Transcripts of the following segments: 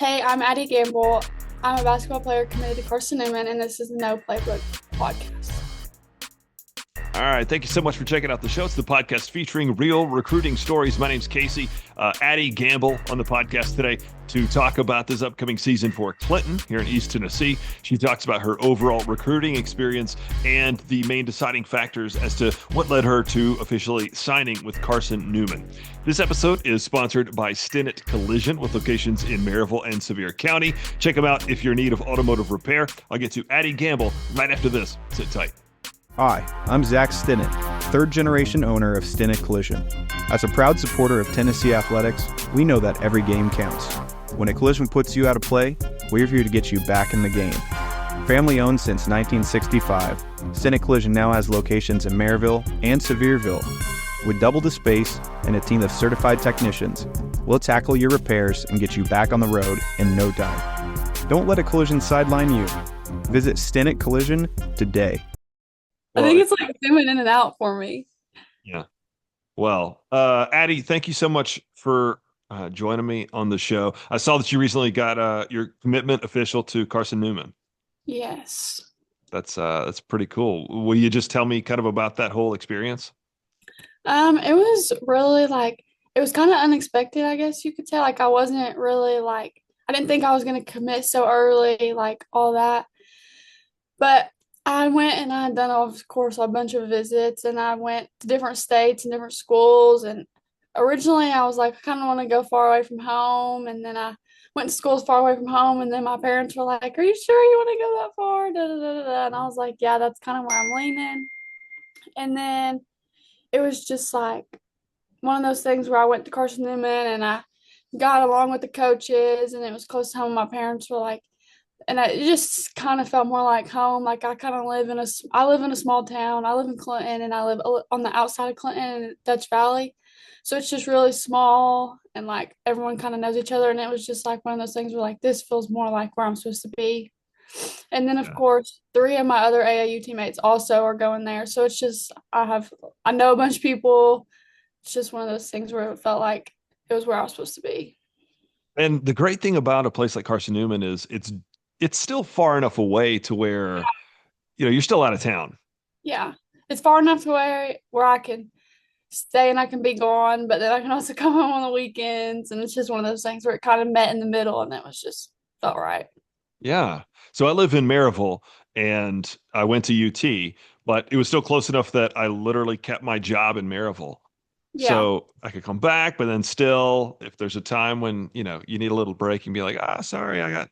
Hey, I'm Addi Gamble. I'm a basketball player committed to Carson Newman, and this is the No Playbook podcast. All right. Thank you so much for checking out the show. It's the podcast featuring real recruiting stories. My name's Casey. Addi Gamble on the podcast today to talk about this upcoming season for Clinton here in East Tennessee. She talks about her overall recruiting experience and the main deciding factors as to what led her to officially signing with Carson Newman. This episode is sponsored by Stinnett Collision with locations in Maryville and Sevier County. Check them out if you're in need of automotive repair. I'll get to Addi Gamble right after this. Sit tight. Hi, I'm Zach Stinnett, third-generation owner of Stinnett Collision. As a proud supporter of Tennessee athletics, we know that every game counts. When a collision puts you out of play, we're here to get you back in the game. Family-owned since 1965, Stinnett Collision now has locations in Maryville and Sevierville. With double the space and a team of certified technicians, we'll tackle your repairs and get you back on the road in no time. Don't let a collision sideline you. Visit Stinnett Collision today. I think it's like zooming in and out for me. Yeah. Well, Addi, thank you so much for joining me on the show. I saw that you recently got your commitment official to Carson Newman. Yes. That's pretty cool. Will you just tell me kind of about that whole experience? It was really it was kind of unexpected, I guess you could say. Like I wasn't really I didn't think I was gonna commit so early, like all that. But I went and I had done, of course, a bunch of visits, and I went to different states and different schools. And originally, I was like, I kind of want to go far away from home. And then I went to schools far away from home. And then my parents were like, "Are you sure you want to go that far?" Da, da, da, da, da. And I was like, "Yeah, that's kind of where I'm leaning." And then it was just like one of those things where I went to Carson Newman and I got along with the coaches, and it was close to home. My parents were like, and it just kind of felt more like home. Like I kind of I live in a small town. I live in Clinton, and I live on the outside of Clinton in Dutch Valley. So it's just really small, and like everyone kind of knows each other. And it was just like one of those things where like this feels more like where I'm supposed to be. And then of Yeah. course, three of my other AAU teammates also are going there. So it's just I know a bunch of people. It's just one of those things where it felt like it was where I was supposed to be. And the great thing about a place like Carson Newman is it's still far enough away to where, you're still out of town. Yeah. It's far enough away where I can stay and I can be gone, but then I can also come home on the weekends. And it's just one of those things where it kind of met in the middle, and it was just felt right. Yeah. So I live in Maryville and I went to UT, but it was still close enough that I literally kept my job in Maryville. Yeah. So I could come back, but then still, if there's a time when, you need a little break, you can be like, sorry, I got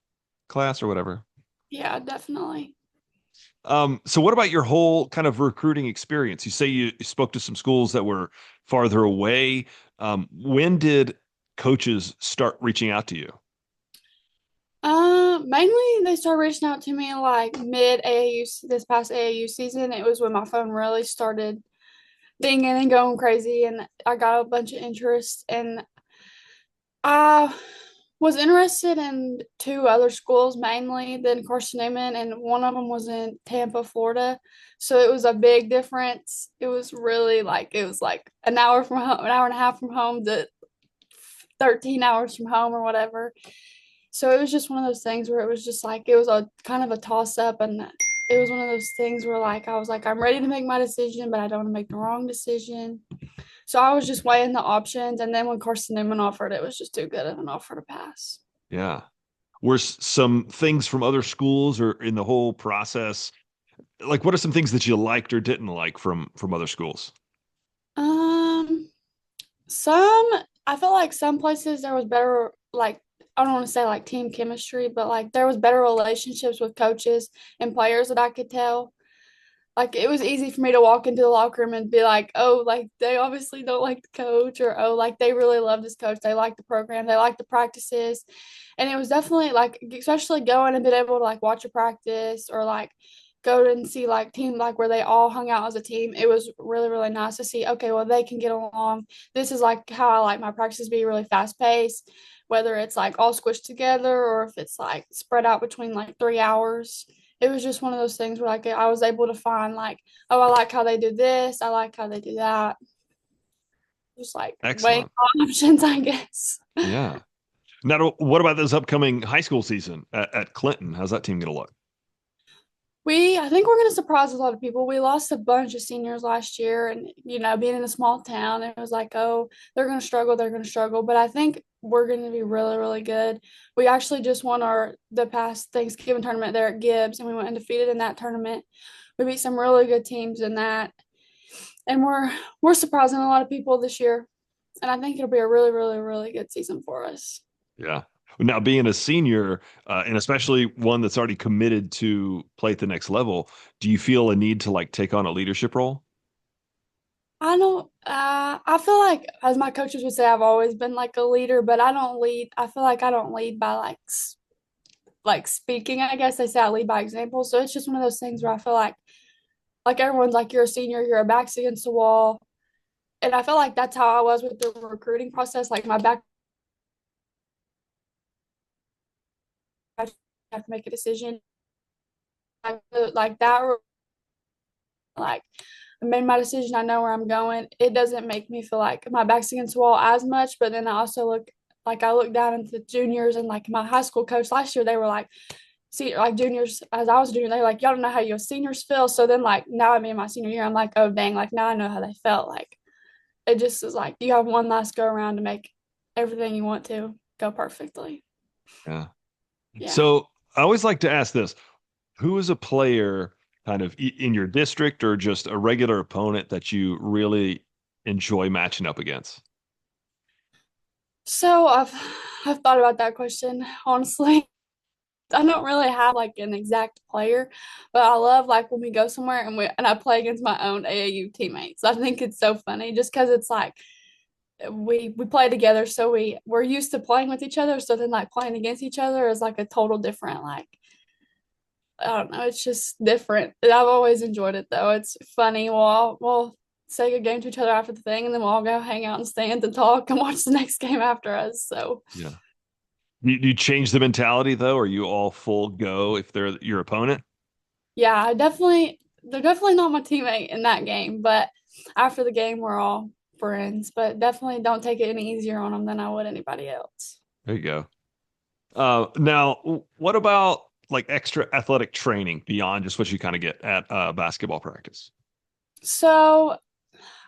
class or whatever. Yeah, definitely. So what about your whole kind of recruiting experience? You say you spoke to some schools that were farther away. When did coaches start reaching out to you? Mainly they started reaching out to me like mid AAU this past AAU season. It was when my phone really started dinging and going crazy, and I got a bunch of interest. And I was interested in two other schools mainly than Carson Newman, and one of them was in Tampa, Florida. So it was a big difference. It was really it was like an hour from home, an hour and a half from home to 13 hours from home or whatever. So it was just one of those things where it was just like it was a kind of a toss up, and it was one of those things where I was like, I'm ready to make my decision, but I don't want to make the wrong decision. So I was just weighing the options, and then when Carson Newman offered, it was just too good of an offer to pass. Yeah. Were some things from other schools or in the whole process, like what are some things that you liked or didn't like from other schools? Um, some I felt like some places there was better I don't want to say like team chemistry, but like there was better relationships with coaches and players that I could tell. Like it was easy for me to walk into the locker room and be like, oh, like they obviously don't like the coach, or oh, like they really love this coach. They like the program, they like the practices. And it was definitely like, especially going and being able to like watch a practice or like go and see like team like where they all hung out as a team. It was really, really nice to see, okay, well, they can get along. This is like how I like my practices be really fast paced, whether it's like all squished together or if it's like spread out between like 3 hours. It was just one of those things where like I was able to find like, oh, I like how they do this, I like how they do that. Just like weighing Excellent. options, I guess. Yeah. Now, what about this upcoming high school season at Clinton? How's that team going to look? I think we're going to surprise a lot of people. We lost a bunch of seniors last year, and being in a small town, it was like, oh, they're going to struggle, they're going to struggle. But I think we're going to be really, really good. We actually just won the past Thanksgiving tournament there at Gibbs, and we went undefeated in that tournament. We beat some really good teams in that, and we're surprising a lot of people this year. And I think it'll be a really, really, really good season for us. Yeah. Now, being a senior, and especially one that's already committed to play at the next level, do you feel a need to like take on a leadership role? I don't, I feel like, as my coaches would say, I've always been like a leader, but I don't lead. I feel like I don't lead by like speaking. I guess they say I lead by example. So it's just one of those things where I feel like everyone's like, you're a senior, your back's against the wall. And I feel like that's how I was with the recruiting process. Like my back, I have to make a decision like that. Like I made my decision. I know where I'm going. It doesn't make me feel like my back's against the wall as much. But then I also I look down into the juniors and like my high school coach last year, they were like, see, like juniors, as I was a junior, they were like, y'all don't know how your seniors feel. So then like now I'm in my senior year, I'm like, oh dang, like now I know how they felt. Like it just is like you have one last go around to make everything you want to go perfectly. Yeah. Yeah. So I always like to ask this: who is a player kind of in your district or just a regular opponent that you really enjoy matching up against? So I've thought about that question, honestly. I don't really have like an exact player, but I love like when we go somewhere and I play against my own AAU teammates. I think it's so funny just because it's like we play together, so we're used to playing with each other. So then like playing against each other is like a total different like I don't know, it's just different. I've always enjoyed it though. It's funny. We'll say good game to each other after the thing, and then we'll all go hang out and stand and talk and watch the next game after us. So Yeah. You change the mentality though? Are you all full go if they're your opponent? yeah, they're definitely not my teammate in that game, but after the game we're all friends. But definitely don't take it any easier on them than I would anybody else. There you go. Now, what about like extra athletic training beyond just what you kind of get at basketball practice? So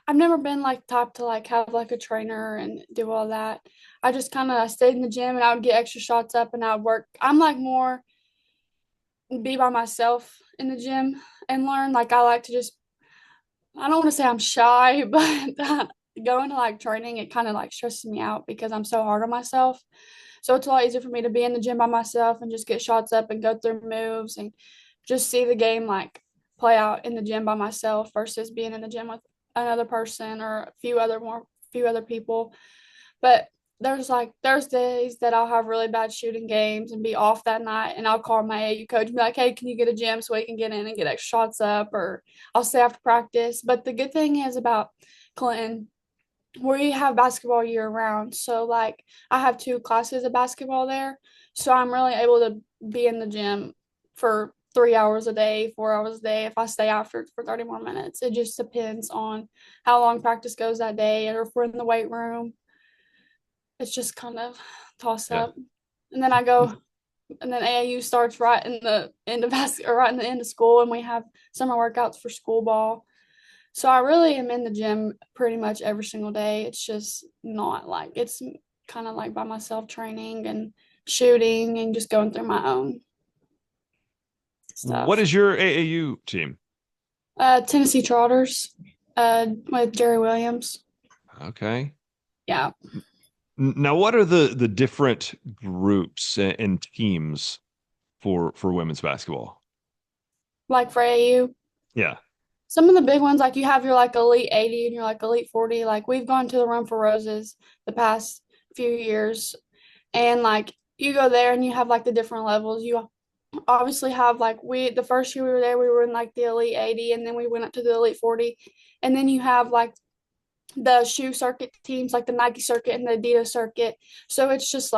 I've never been like type to like have like a trainer and do all that. I just kind of stayed in the gym and I would get extra shots up and I would work. I'm like more be by myself in the gym and learn. Like I like to just I don't want to say I'm shy, but going to like training, it kind of like stresses me out because I'm so hard on myself. So it's a lot easier for me to be in the gym by myself and just get shots up and go through moves and just see the game like play out in the gym by myself versus being in the gym with another person or few other people. But there's days that I'll have really bad shooting games and be off that night and I'll call my AU coach and be like, hey, can you get a gym so we can get in and get extra shots up or I'll stay after practice. But the good thing is about Clinton, we have basketball year round. So like I have two classes of basketball there. So I'm really able to be in the gym for 3 hours a day, 4 hours a day if I stay out for 30 more minutes. It just depends on how long practice goes that day or if we're in the weight room. It's just kind of toss Yeah. up. And then I go and then AAU starts right in the end of or right in the end of school and we have summer workouts for school ball. So I really am in the gym pretty much every single day. It's just not like it's kind of like by myself training and shooting and just going through my own What stuff. is your AAU team? Tennessee Trotters, with Jerry Williams. Okay. Yeah. Now, what are the different groups and teams for women's basketball? Like for AAU. Yeah. Some of the big ones, like you have your like Elite 80 and your like Elite 40. Like we've gone to the Run for Roses the past few years. And like you go there and you have like the different levels. You obviously have like the first year we were there, we were in like the Elite 80 and then we went up to the Elite 40. And then you have like the shoe circuit teams, like the Nike circuit and the Adidas circuit. So it's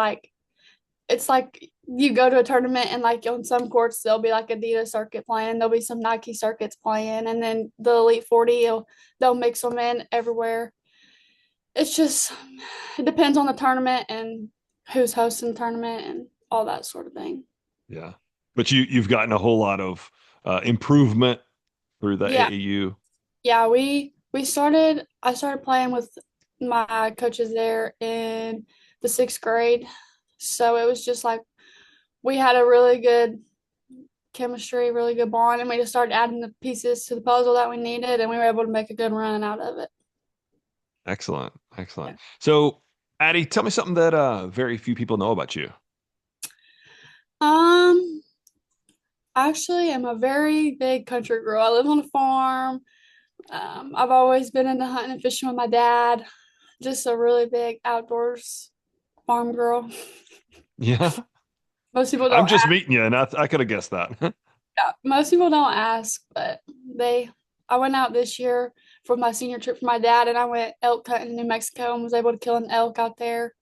like you go to a tournament and like on some courts there'll be like Adidas circuit playing, there'll be some Nike circuits playing, and then the Elite 40 they'll mix them in everywhere. It's just it depends on the tournament and who's hosting the tournament and all that sort of thing. Yeah. But you've gotten a whole lot of improvement through the Yeah, AAU. yeah, we started I started playing with my coaches there in the 6th grade. So it was just like we had a really good chemistry, really good bond, and we just started adding the pieces to the puzzle that we needed, and we were able to make a good run out of it. Excellent. Yeah. Excellent. So, Addie, tell me something that very few people know about you. Um, Actually, I'm a very big country girl. I live on a farm. I've always been into hunting and fishing with my dad. Just a really big outdoors farm girl. Yeah. Most people I'm don't just ask. meeting you, and I could have guessed that. Most people don't ask, but they. I went out this year for my senior trip for my dad, and I went elk hunting in New Mexico and was able to kill an elk out there.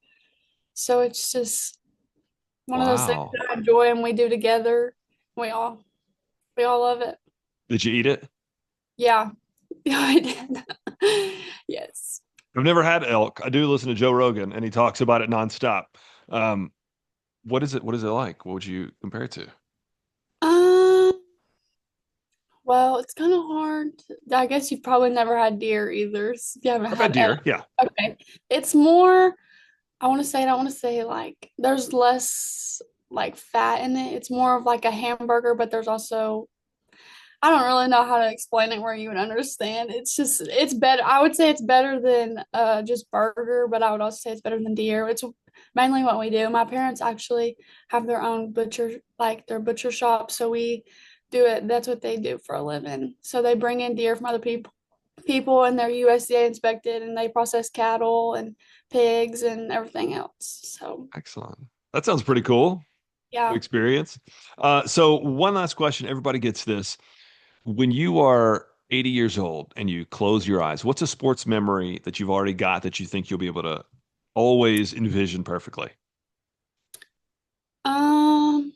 So it's just one of those things Wow. that I enjoy and we do together. We all we all love it. Did you eat it? Yeah. Yeah, I did. Yes. I've never had elk. I do listen to Joe Rogan, and he talks about it nonstop. Um, what is it? What is it like? What would you compare it to? Um, well, it's kind of hard. I guess you've probably never had deer either. If you haven't I've had had elk. deer. Yeah. Okay. It's more, I don't want to say like there's less like fat in it. It's more of like a hamburger, but there's also I don't really know how to explain it where you would understand. It's just it's better. I would say it's better than just burger, but I would also say it's better than deer. It's mainly what we do. My parents actually have their own butcher, like their butcher shop, so we do it. That's what they do for a living. So they bring in deer from other people and they're USDA inspected and they process cattle and pigs and everything else. So Excellent. That sounds pretty cool. Good yeah. experience. So one last question. Everybody gets this. When you are 80 years old and you close your eyes, what's a sports memory that you've already got that you think you'll be able to always envision perfectly? Um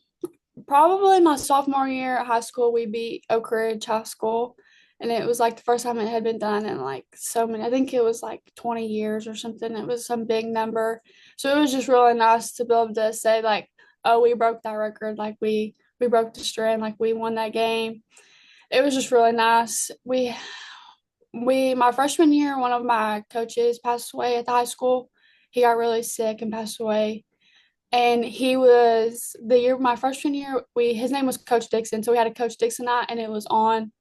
Probably my sophomore year at high school, we beat Oak Ridge High School. And it was like the first time it had been done in like so many, I think it was like 20 years or something. It was some big number. So it was just really nice to be able to say like, oh, we broke that record. Like we broke the strand, like we won that game. It was just really nice. My freshman year, one of my coaches passed away at the high school. He got really sick and passed away. And he was the year my freshman year, we his name was Coach Dixon. So we had a Coach Dixon night and it was on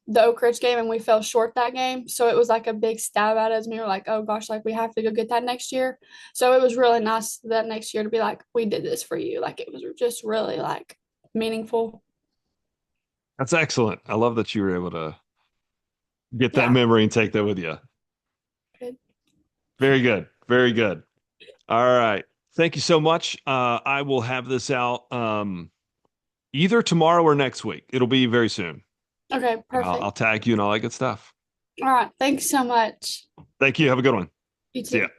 the Oak Ridge game and we fell short that game. So it was like a big stab at us. And we were like, oh gosh, like we have to go get that next year. So it was really nice that next year to be like, we did this for you. Like it was just really like meaningful. That's excellent. I love that you were able to get that Yeah. memory and take that with you. Good. Very good. Very good. All right. Thank you so much. I will have this out either tomorrow or next week. It'll be very soon. Okay, I'll perfect. tag you and all that good stuff. All right. Thanks so much. Thank you. Have a good one. You See ya. too.